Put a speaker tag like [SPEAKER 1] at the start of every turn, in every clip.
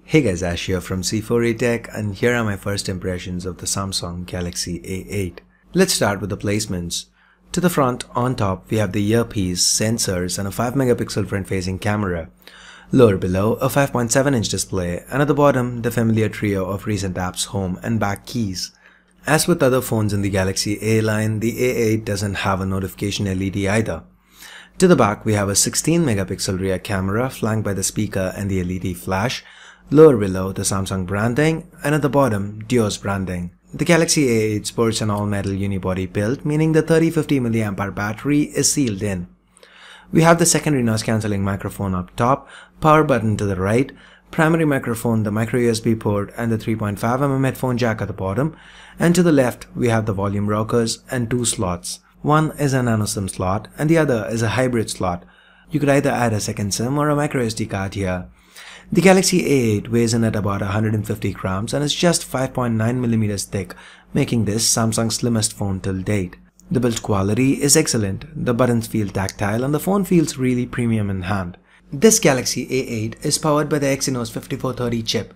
[SPEAKER 1] Hey guys, Ash here from C4A Tech, and here are my first impressions of the Samsung Galaxy A8. Let's start with the placements. To the front, on top, we have the earpiece, sensors and a 5-megapixel front-facing camera. Lower below, a 5.7-inch display, and at the bottom, the familiar trio of recent apps, home and back keys. As with other phones in the Galaxy A line, the A8 doesn't have a notification LED either. To the back, we have a 16-megapixel rear camera flanked by the speaker and the LED flash. Lower below, the Samsung branding, and at the bottom, Duo's branding. The Galaxy A8 sports an all-metal unibody build, meaning the 3050 mAh battery is sealed in. We have the secondary noise-cancelling microphone up top, power button to the right, primary microphone, the micro USB port, and the 3.5mm headphone jack at the bottom, and to the left, we have the volume rockers and two slots. One is a nano SIM slot, and the other is a hybrid slot. You could either add a second SIM or a micro SD card here. The Galaxy A8 weighs in at about 150 grams and is just 5.9mm thick, making this Samsung's slimmest phone till date. The build quality is excellent, the buttons feel tactile and the phone feels really premium in hand. This Galaxy A8 is powered by the Exynos 5430 chip.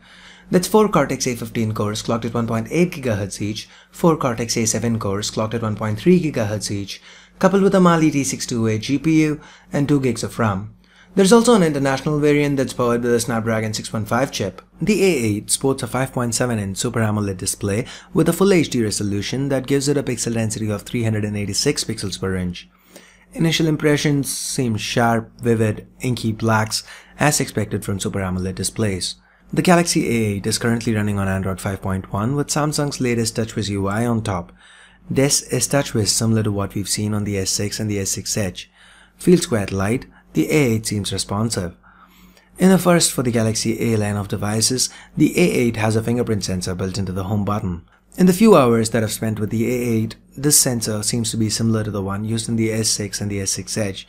[SPEAKER 1] That's 4 Cortex-A15 cores clocked at 1.8 GHz each, 4 Cortex-A7 cores clocked at 1.3 GHz each, coupled with a Mali T628 GPU and 2 GB of RAM. There's also an international variant that's powered by the Snapdragon 615 chip. The A8 sports a 5.7-inch Super AMOLED display with a full HD resolution that gives it a pixel density of 386 pixels per inch. Initial impressions seem sharp, vivid, inky blacks as expected from Super AMOLED displays. The Galaxy A8 is currently running on Android 5.1 with Samsung's latest TouchWiz UI on top. This is TouchWiz similar to what we've seen on the S6 and the S6 Edge. Feels quite light. The A8 seems responsive. In a first for the Galaxy A line of devices, the A8 has a fingerprint sensor built into the home button. In the few hours that I've spent with the A8, this sensor seems to be similar to the one used in the S6 and the S6 Edge.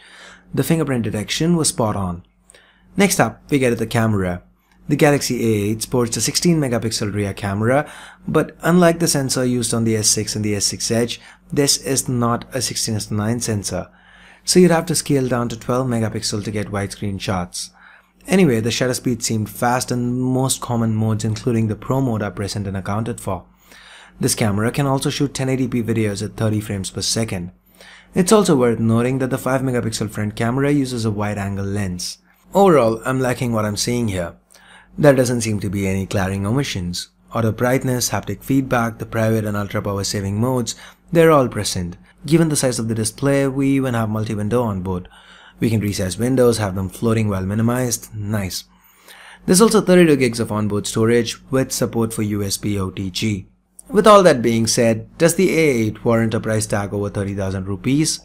[SPEAKER 1] The fingerprint detection was spot on. Next up, we get at the camera. The Galaxy A8 sports a 16-megapixel rear camera, but unlike the sensor used on the S6 and the S6 Edge, this is not a 16:9 sensor. So you'd have to scale down to 12 megapixel to get widescreen shots. Anyway, the shutter speed seemed fast and most common modes including the Pro mode are present and accounted for. This camera can also shoot 1080p videos at 30 frames per second. It's also worth noting that the 5-megapixel front camera uses a wide-angle lens. Overall, I'm liking what I'm seeing here. There doesn't seem to be any glaring omissions. Auto brightness, haptic feedback, the private and ultra power saving modes, they're all present. Given the size of the display, we even have multi-window on board. We can resize windows, have them floating while minimized. Nice. There's also 32 gigs of onboard storage with support for USB OTG. With all that being said, does the A8 warrant a price tag over 30,000 rupees?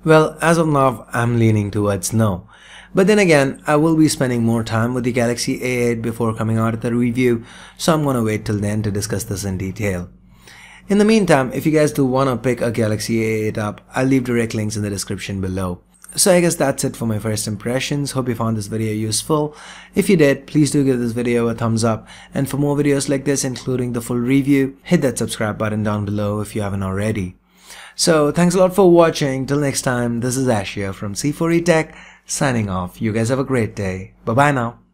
[SPEAKER 1] Well, as of now, I'm leaning towards no. But then again, I will be spending more time with the Galaxy A8 before coming out with a review, so I'm gonna wait till then to discuss this in detail. In the meantime, if you guys do wanna pick a Galaxy A8 up, I'll leave direct links in the description below. So I guess that's it for my first impressions. Hope you found this video useful. If you did, please do give this video a thumbs up. And for more videos like this, including the full review, hit that subscribe button down below if you haven't already. So thanks a lot for watching. Till next time, this is Ash here from C4A Tech, signing off. You guys have a great day. Bye bye now.